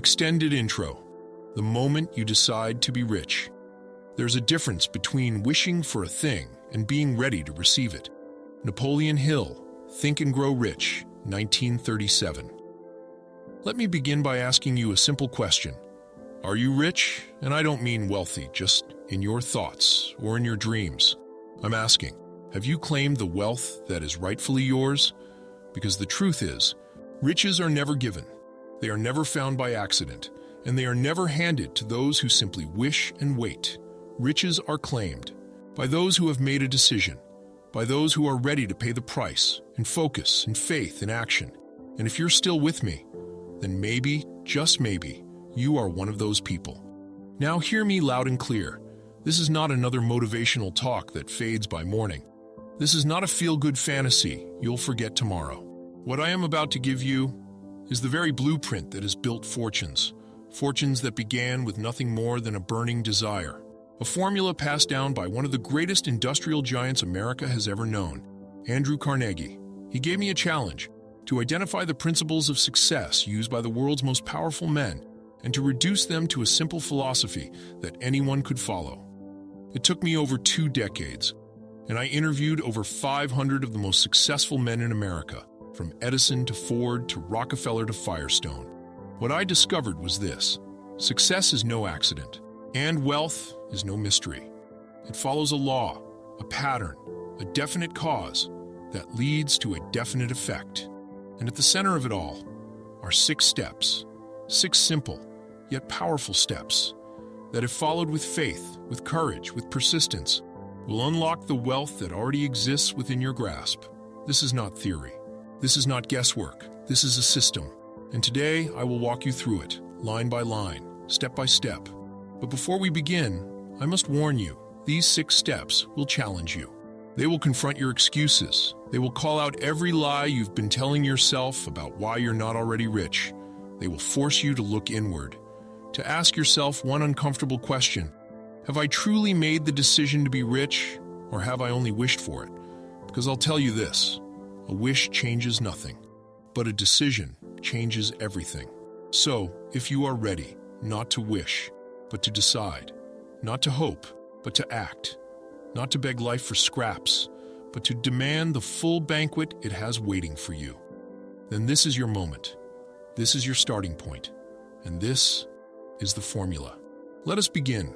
Extended intro. The moment you decide to be rich. There's a difference between wishing for a thing and being ready to receive it. Napoleon Hill, Think and Grow Rich, 1937. Let me begin by asking you a simple question. Are you rich? And I don't mean wealthy, just in your thoughts or in your dreams. I'm asking, have you claimed the wealth that is rightfully yours? Because the truth is, riches are never given. They are never found by accident, and they are never handed to those who simply wish and wait. Riches are claimed by those who have made a decision, by those who are ready to pay the price in focus, in faith, in action. And if you're still with me, then maybe, just maybe, you are one of those people. Now hear me loud and clear. This is not another motivational talk that fades by morning. This is not a feel-good fantasy you'll forget tomorrow. What I am about to give you is the very blueprint that has built fortunes. Fortunes that began with nothing more than a burning desire. A formula passed down by one of the greatest industrial giants America has ever known, Andrew Carnegie. He gave me a challenge to identify the principles of success used by the world's most powerful men and to reduce them to a simple philosophy that anyone could follow. It took me over 2 decades, and I interviewed over 500 of the most successful men in America, from Edison to Ford to Rockefeller to Firestone. What I discovered was this: success is no accident, and wealth is no mystery. It follows a law, a pattern, a definite cause that leads to a definite effect. And at the center of it all are 6 steps, 6 simple yet powerful steps that, if followed with faith, with courage, with persistence, will unlock the wealth that already exists within your grasp. This is not theory. This is not guesswork. This is a system. And today, I will walk you through it, line by line, step by step. But before we begin, I must warn you, these 6 steps will challenge you. They will confront your excuses. They will call out every lie you've been telling yourself about why you're not already rich. They will force you to look inward, to ask yourself one uncomfortable question. Have I truly made the decision to be rich, or have I only wished for it? Because I'll tell you this, a wish changes nothing, but a decision changes everything. So, if you are ready, not to wish, but to decide, not to hope, but to act, not to beg life for scraps, but to demand the full banquet it has waiting for you, then this is your moment. This is your starting point, and this is the formula. Let us begin.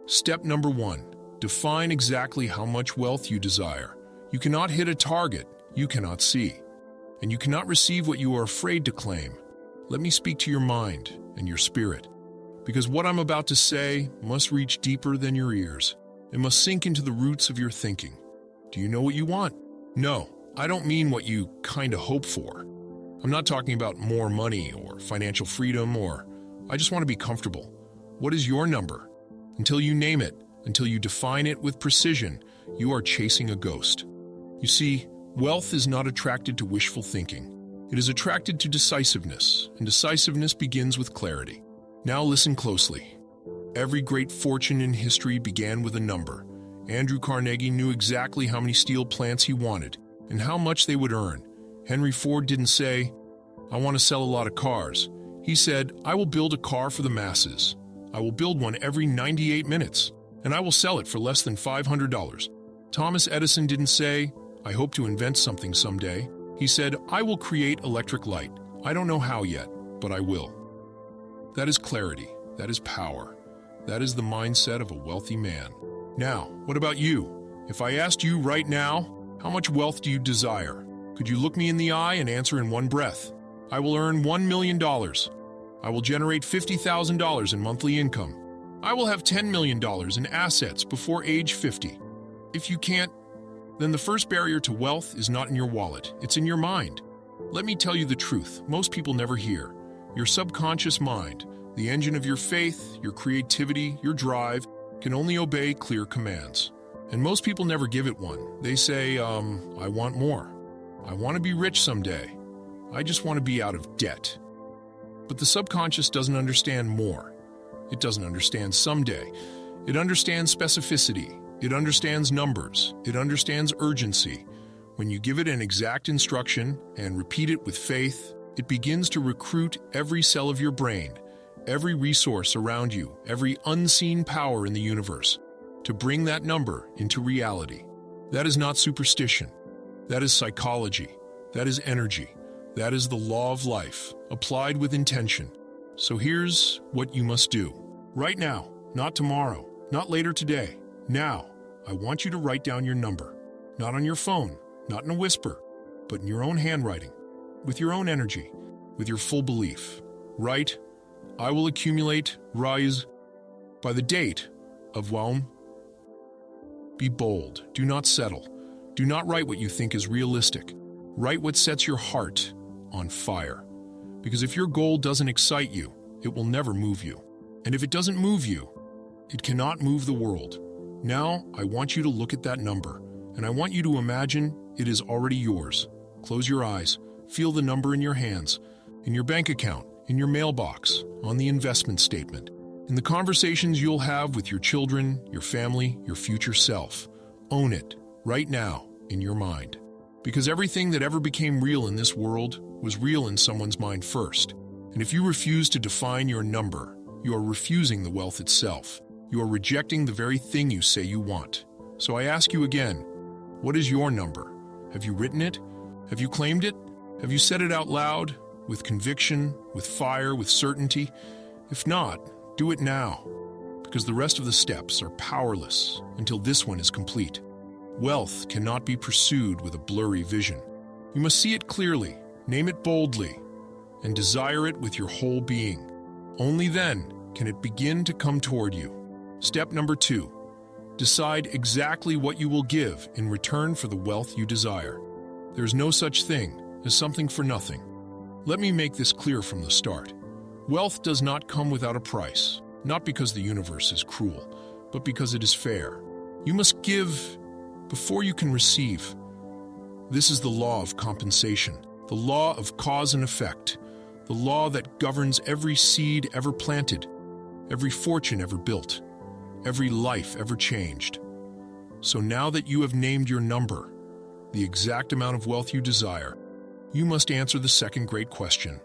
Step number 1, define exactly how much wealth you desire. You cannot hit a target you cannot see, and you cannot receive what you are afraid to claim. Let me speak to your mind and your spirit, because what I'm about to say must reach deeper than your ears. It must sink into the roots of your thinking. Do you know what you want? No, I don't mean what you kind of hope for. I'm not talking about more money or financial freedom, or I just want to be comfortable. What is your number? Until you name it, until you define it with precision, you are chasing a ghost. You see, wealth is not attracted to wishful thinking. It is attracted to decisiveness, and decisiveness begins with clarity. Now listen closely. Every great fortune in history began with a number. Andrew Carnegie knew exactly how many steel plants he wanted and how much they would earn. Henry Ford didn't say, "I want to sell a lot of cars." He said, "I will build a car for the masses. I will build one every 98 minutes, and I will sell it for less than $500. Thomas Edison didn't say, "I hope to invent something someday." He said, "I will create electric light. I don't know how yet, but I will." That is clarity. That is power. That is the mindset of a wealthy man. Now, what about you? If I asked you right now, how much wealth do you desire? Could you look me in the eye and answer in one breath? I will earn $1 million. I will generate $50,000 in monthly income. I will have $10 million in assets before age 50. If you can't, then the first barrier to wealth is not in your wallet, it's in your mind. Let me tell you the truth, most people never hear. Your subconscious mind, the engine of your faith, your creativity, your drive, can only obey clear commands. And most people never give it one. They say, I want more. I want to be rich someday. I just want to be out of debt. But the subconscious doesn't understand more. It doesn't understand someday. It understands specificity. It understands numbers. It understands urgency. When you give it an exact instruction and repeat it with faith, it begins to recruit every cell of your brain, every resource around you, every unseen power in the universe, to bring that number into reality. That is not superstition. That is psychology. That is energy. That is the law of life, applied with intention. So here's what you must do. Right now, not tomorrow, not later today. Now, I want you to write down your number. Not on your phone, not in a whisper, but in your own handwriting, with your own energy, with your full belief. Write, I will accumulate, rise, by the date of Waum. Be bold. Do not settle. Do not write what you think is realistic. Write what sets your heart on fire. Because if your goal doesn't excite you, it will never move you. And if it doesn't move you, it cannot move the world. Now, I want you to look at that number, and I want you to imagine it is already yours. Close your eyes. Feel the number in your hands, in your bank account, in your mailbox, on the investment statement, in the conversations you'll have with your children, your family, your future self. Own it, right now, in your mind. Because everything that ever became real in this world was real in someone's mind first. And if you refuse to define your number, you are refusing the wealth itself. You are rejecting the very thing you say you want. So I ask you again, what is your number? Have you written it? Have you claimed it? Have you said it out loud, with conviction, with fire, with certainty? If not, do it now, because the rest of the steps are powerless until this one is complete. Wealth cannot be pursued with a blurry vision. You must see it clearly, name it boldly, and desire it with your whole being. Only then can it begin to come toward you. Step number 2. Decide exactly what you will give in return for the wealth you desire. There is no such thing as something for nothing. Let me make this clear from the start. Wealth does not come without a price, not because the universe is cruel, but because it is fair. You must give before you can receive. This is the law of compensation, the law of cause and effect, the law that governs every seed ever planted, every fortune ever built, every life ever changed. So now that you have named your number, the exact amount of wealth you desire, you must answer the second great question.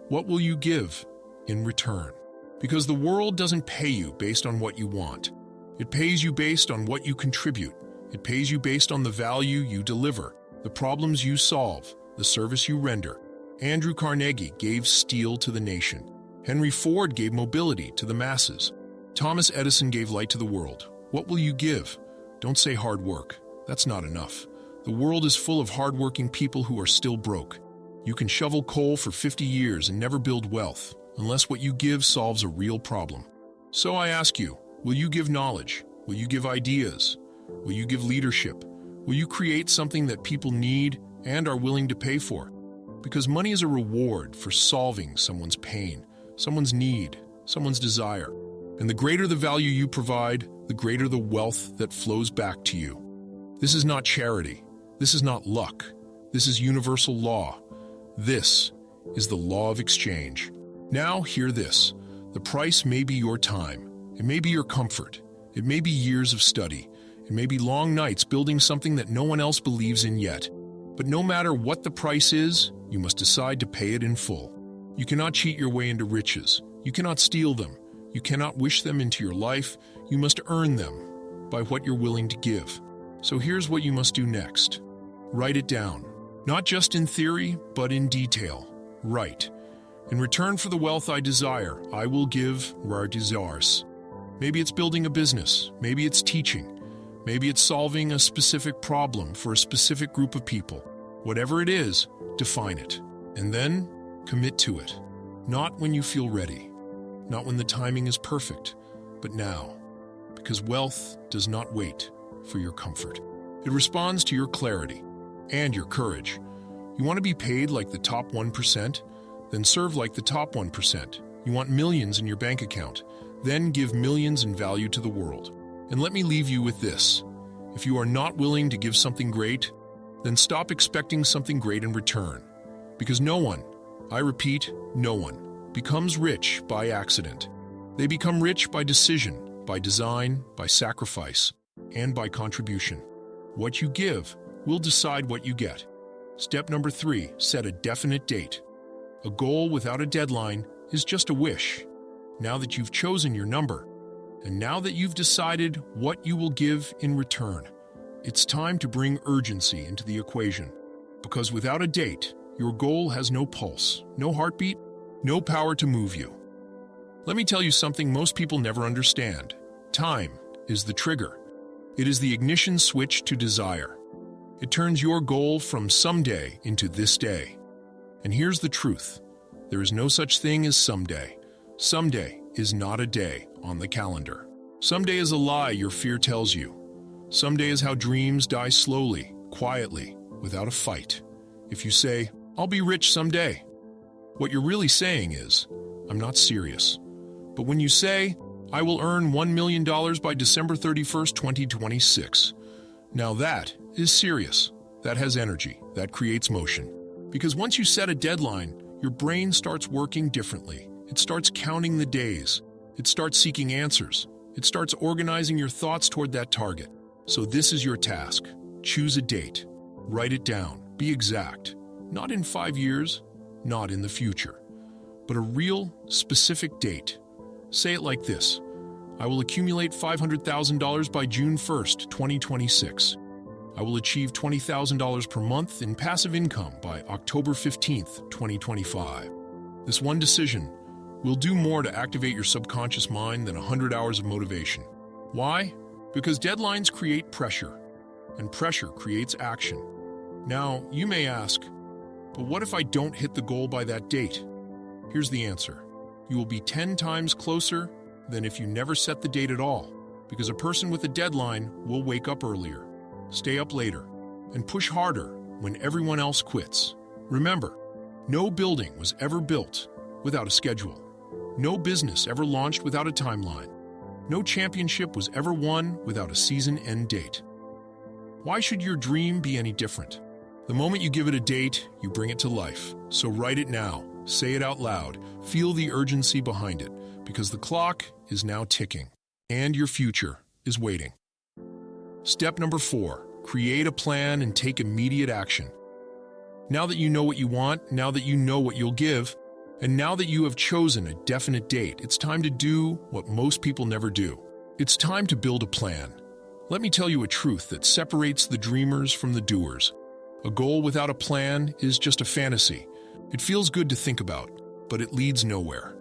What will you give in return? Because the world doesn't pay you based on what you want. It pays you based on what you contribute. It pays you based on the value you deliver, the problems you solve, the service you render. Andrew Carnegie gave steel to the nation. Henry Ford gave mobility to the masses. Thomas Edison gave light to the world. What will you give? Don't say hard work. That's not enough. The world is full of hardworking people who are still broke. You can shovel coal for 50 years and never build wealth, unless what you give solves a real problem. So I ask you, will you give knowledge? Will you give ideas? Will you give leadership? Will you create something that people need and are willing to pay for? Because money is a reward for solving someone's pain, someone's need, someone's desire. And the greater the value you provide, the greater the wealth that flows back to you. This is not charity. This is not luck. This is universal law. This is the law of exchange. Now hear this. The price may be your time. It may be your comfort. It may be years of study. It may be long nights building something that no one else believes in yet. But no matter what the price is, you must decide to pay it in full. You cannot cheat your way into riches. You cannot steal them. You cannot wish them into your life. You must earn them by what you're willing to give. So here's what you must do next. Write it down. Not just in theory, but in detail. Write. In return for the wealth I desire, I will give rare desires. Maybe it's building a business. Maybe it's teaching. Maybe it's solving a specific problem for a specific group of people. Whatever it is, define it. And then commit to it. Not when you feel ready. Not when the timing is perfect, but now. Because wealth does not wait for your comfort. It responds to your clarity and your courage. You want to be paid like the top 1%? Then serve like the top 1%. You want millions in your bank account? Then give millions in value to the world. And let me leave you with this. If you are not willing to give something great, then stop expecting something great in return. Because no one, I repeat, no one, becomes rich by accident. They become rich by decision, by design, by sacrifice, and by contribution. What you give will decide what you get. Step number 3, set a definite date. A goal without a deadline is just a wish. now that you've chosen your number, and now that you've decided what you will give in return, it's time to bring urgency into the equation. Because without a date, your goal has no pulse, no heartbeat, no power to move you. Let me tell you something most people never understand. Time is the trigger. It is the ignition switch to desire. It turns your goal from someday into this day. And here's the truth. There is no such thing as someday. Someday is not a day on the calendar. Someday is a lie your fear tells you. Someday is how dreams die slowly, quietly, without a fight. If you say, "I'll be rich someday," what you're really saying is, "I'm not serious." But when you say, "I will earn $1 million by December 31st, 2026, now that is serious. That has energy. That creates motion. Because once you set a deadline, your brain starts working differently. It starts counting the days. It starts seeking answers. It starts organizing your thoughts toward that target. So this is your task. Choose a date. Write it down. Be exact. Not in 5 years, not in the future, but a real, specific date. Say it like this: I will accumulate $500,000 by June 1st, 2026. I will achieve $20,000 per month in passive income by October 15th, 2025. This one decision will do more to activate your subconscious mind than 100 hours of motivation. Why? Because deadlines create pressure, and pressure creates action. Now, you may ask, but what if I don't hit the goal by that date? Here's the answer. You will be 10 times closer than if you never set the date at all, because a person with a deadline will wake up earlier, stay up later, and push harder when everyone else quits. Remember, no building was ever built without a schedule. No business ever launched without a timeline. No championship was ever won without a season end date. Why should your dream be any different? The moment you give it a date, you bring it to life. So write it now, say it out loud, feel the urgency behind it, because the clock is now ticking, and your future is waiting. Step number 4, create a plan and take immediate action. Now that you know what you want, now that you know what you'll give, and now that you have chosen a definite date, it's time to do what most people never do. It's time to build a plan. Let me tell you a truth that separates the dreamers from the doers. A goal without a plan is just a fantasy. It feels good to think about, but it leads nowhere.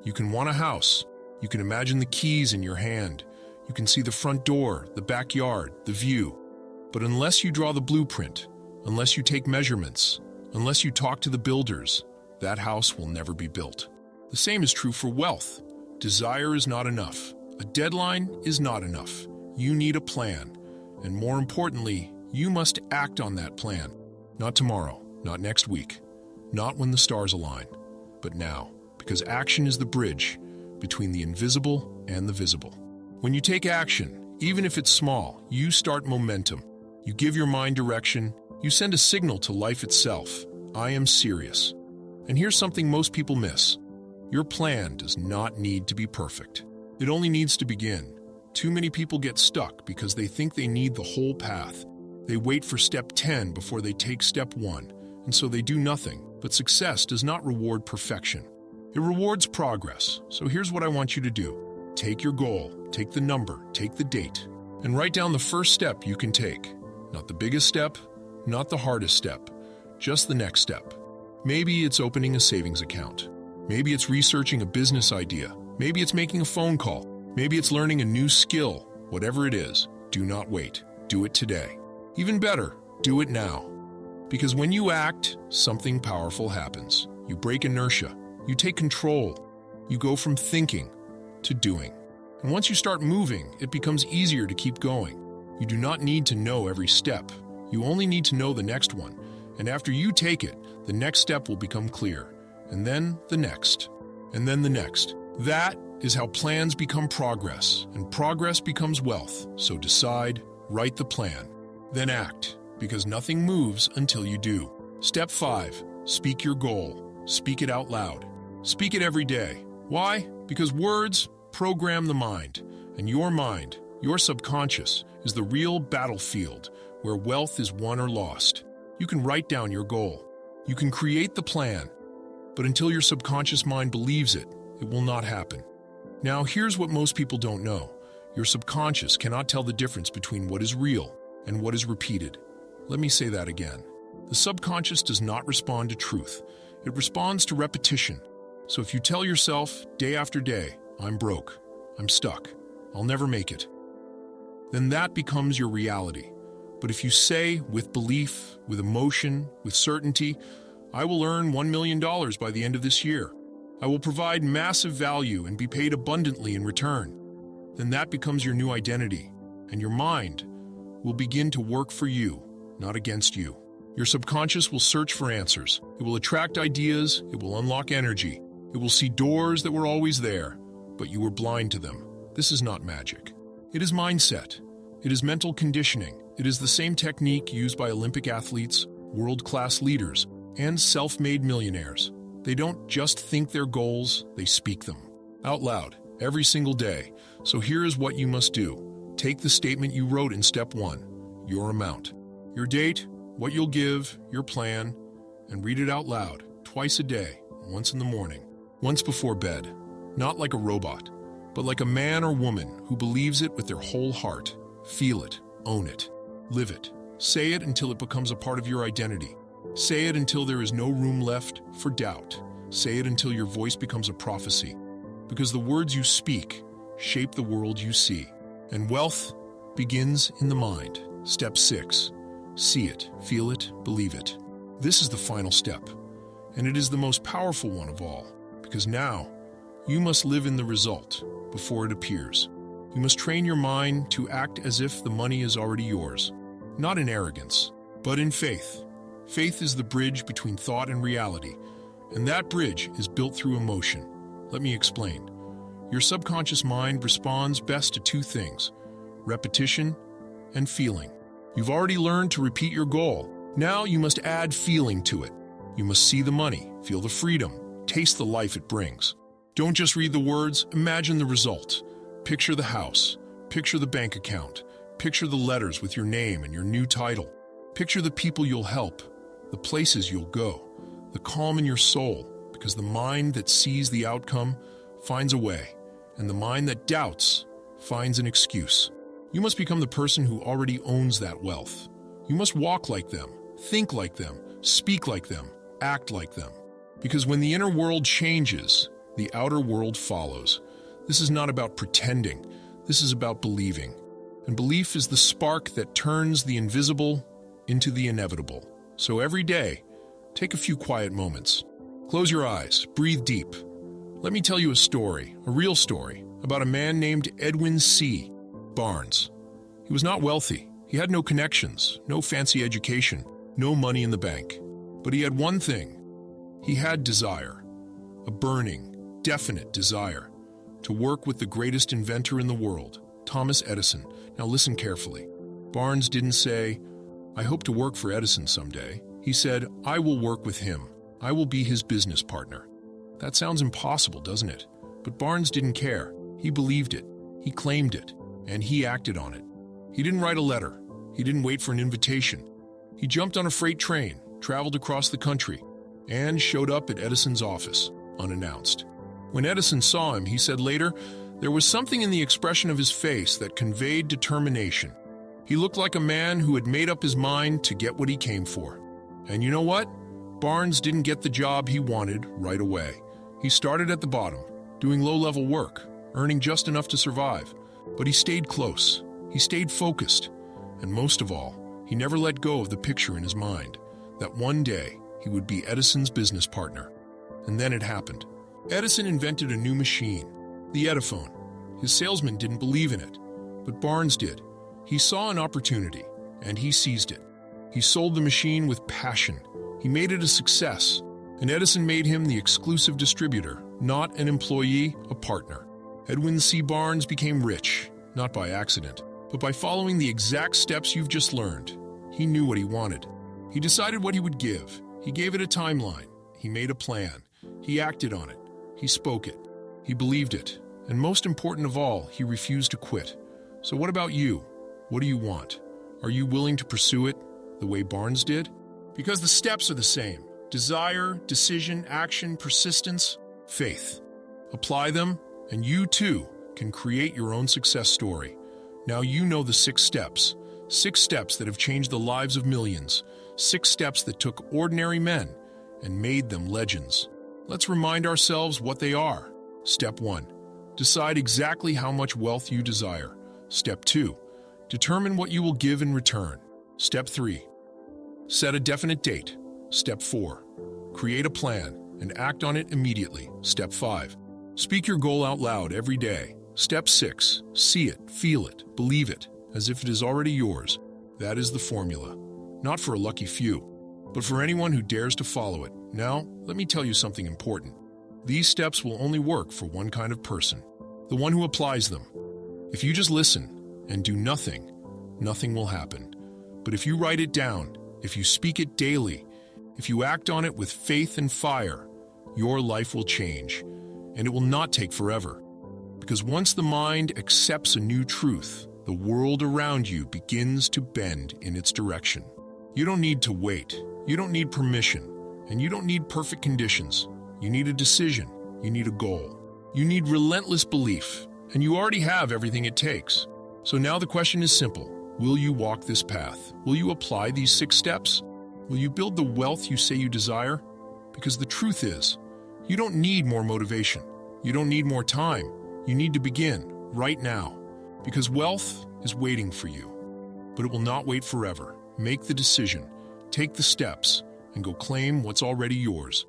You can want a house. You can imagine the keys in your hand. You can see the front door, the backyard, the view. But unless you draw the blueprint, unless you take measurements, unless you talk to the builders, that house will never be built. The same is true for wealth. Desire is not enough. A deadline is not enough. You need a plan. And more importantly, you must act on that plan. Not tomorrow, not next week, not when the stars align, but now, because action is the bridge between the invisible and the visible. When you take action, even if it's small, you start momentum. You give your mind direction. You send a signal to life itself. I am serious. And here's something most people miss. Your plan does not need to be perfect. It only needs to begin. Too many people get stuck because they think they need the whole path. They wait for step 10 before they take step 1, and so they do nothing. But success does not reward perfection. It rewards progress. So here's what I want you to do. Take your goal, take the number, take the date, and write down the first step you can take. Not the biggest step, not the hardest step, just the next step. Maybe it's opening a savings account. Maybe it's researching a business idea. Maybe it's making a phone call. Maybe it's learning a new skill. Whatever it is, do not wait. Do it today. Even better, do it now. Because when you act, something powerful happens. You break inertia. You take control. You go from thinking to doing. And once you start moving, it becomes easier to keep going. You do not need to know every step. You only need to know the next one. And after you take it, the next step will become clear. And then the next. And then the next. That is how plans become progress, and progress becomes wealth. So decide, write the plan, then act, because nothing moves until you do. Step 5, speak your goal. Speak it out loud. Speak it every day. Why? Because words program the mind, and your subconscious, is the real battlefield where wealth is won or lost. You can write down your goal. You can create the plan, but until your subconscious mind believes it, it will not happen. Now, here's what most people don't know. Your subconscious cannot tell the difference between what is real and what is repeated. Let me say that again. The subconscious does not respond to truth. It responds to repetition. So if you tell yourself day after day, I'm broke, I'm stuck, I'll never make it, then that becomes your reality. But if you say with belief, with emotion, with certainty, I will earn $1 million by the end of this year, I will provide massive value and be paid abundantly in return, then that becomes your new identity, and your mind will begin to work for you, not against you. Your subconscious will search for answers. It will attract ideas. It will unlock energy. It will see doors that were always there, but you were blind to them. This is not magic. It is mindset. It is mental conditioning. It is the same technique used by Olympic athletes, world-class leaders, and self-made millionaires. They don't just think their goals, they speak them out loud every single day. So here is what you must do. Take the statement you wrote in step 1, your amount, your date, what you'll give, your plan, and read it out loud twice a day, once in the morning, once before bed. Not like a robot, but like a man or woman who believes it with their whole heart. Feel it, own it, live it. Say it until it becomes a part of your identity. Say it until there is no room left for doubt. Say it until your voice becomes a prophecy. Because the words you speak shape the world you see. And wealth begins in the mind. Step 6. See it, feel it, believe it. This is the final step, and it is the most powerful one of all, because now you must live in the result before it appears. You must train your mind to act as if the money is already yours, not in arrogance, but in faith. Faith is the bridge between thought and reality, and that bridge is built through emotion. Let me explain. Your subconscious mind responds best to 2 things: repetition and feeling. You've already learned to repeat your goal. Now you must add feeling to it. You must see the money, feel the freedom, taste the life it brings. Don't just read the words, imagine the result. Picture the house, picture the bank account, picture the letters with your name and your new title. Picture the people you'll help, the places you'll go, the calm in your soul, because the mind that sees the outcome finds a way, and the mind that doubts finds an excuse. You must become the person who already owns that wealth. You must walk like them, think like them, speak like them, act like them. Because when the inner world changes, the outer world follows. This is not about pretending. This is about believing. And belief is the spark that turns the invisible into the inevitable. So every day, take a few quiet moments. Close your eyes, breathe deep. Let me tell you a story, a real story, about a man named Edwin C. Barnes. He was not wealthy. He had no connections, no fancy education, no money in the bank. But he had one thing. He had desire, a burning, definite desire, to work with the greatest inventor in the world, Thomas Edison. Now listen carefully. Barnes didn't say, I hope to work for Edison someday. He said, I will work with him. I will be his business partner. That sounds impossible, doesn't it? But Barnes didn't care. He believed it. He claimed it. And he acted on it. He didn't write a letter. He didn't wait for an invitation. He jumped on a freight train, traveled across the country, and showed up at Edison's office, unannounced. When Edison saw him, he said later, there was something in the expression of his face that conveyed determination. He looked like a man who had made up his mind to get what he came for. And you know what? Barnes didn't get the job he wanted right away. He started at the bottom, doing low-level work, earning just enough to survive. But he stayed close. He stayed focused. And most of all, he never let go of the picture in his mind, that one day he would be Edison's business partner. And then it happened. Edison invented a new machine, the Ediphone. His salesman didn't believe in it, but Barnes did. He saw an opportunity, and he seized it. He sold the machine with passion. He made it a success, and Edison made him the exclusive distributor, not an employee, a partner. Edwin C. Barnes became rich, not by accident, but by following the exact steps you've just learned. He knew what he wanted. He decided what he would give. He gave it a timeline. He made a plan. He acted on it. He spoke it. He believed it. And most important of all, he refused to quit. So what about you? What do you want? Are you willing to pursue it the way Barnes did? Because the steps are the same. Desire, decision, action, persistence, faith. Apply them, And you, too, can create your own success story. Now you know the 6 steps. 6 steps that have changed the lives of millions. 6 steps that took ordinary men and made them legends. Let's remind ourselves what they are. Step 1. Decide exactly how much wealth you desire. Step 2. Determine what you will give in return. Step 3. Set a definite date. Step 4. Create a plan and act on it immediately. Step 5. Speak your goal out loud every day. Step 6. See it, feel it, believe it, as if it is already yours. That is the formula. Not for a lucky few, but for anyone who dares to follow it. Now, let me tell you something important. These steps will only work for one kind of person, the one who applies them. If you just listen and do nothing, nothing will happen. But if you write it down, if you speak it daily, if you act on it with faith and fire, your life will change, and it will not take forever. Because once the mind accepts a new truth, the world around you begins to bend in its direction. You don't need to wait. You don't need permission. And you don't need perfect conditions. You need a decision. You need a goal. You need relentless belief. And you already have everything it takes. So now the question is simple. Will you walk this path? Will you apply these 6 steps? Will you build the wealth you say you desire? Because the truth is, you don't need more motivation. You don't need more time. You need to begin right now. Because wealth is waiting for you. But it will not wait forever. Make the decision, take the steps, and go claim what's already yours.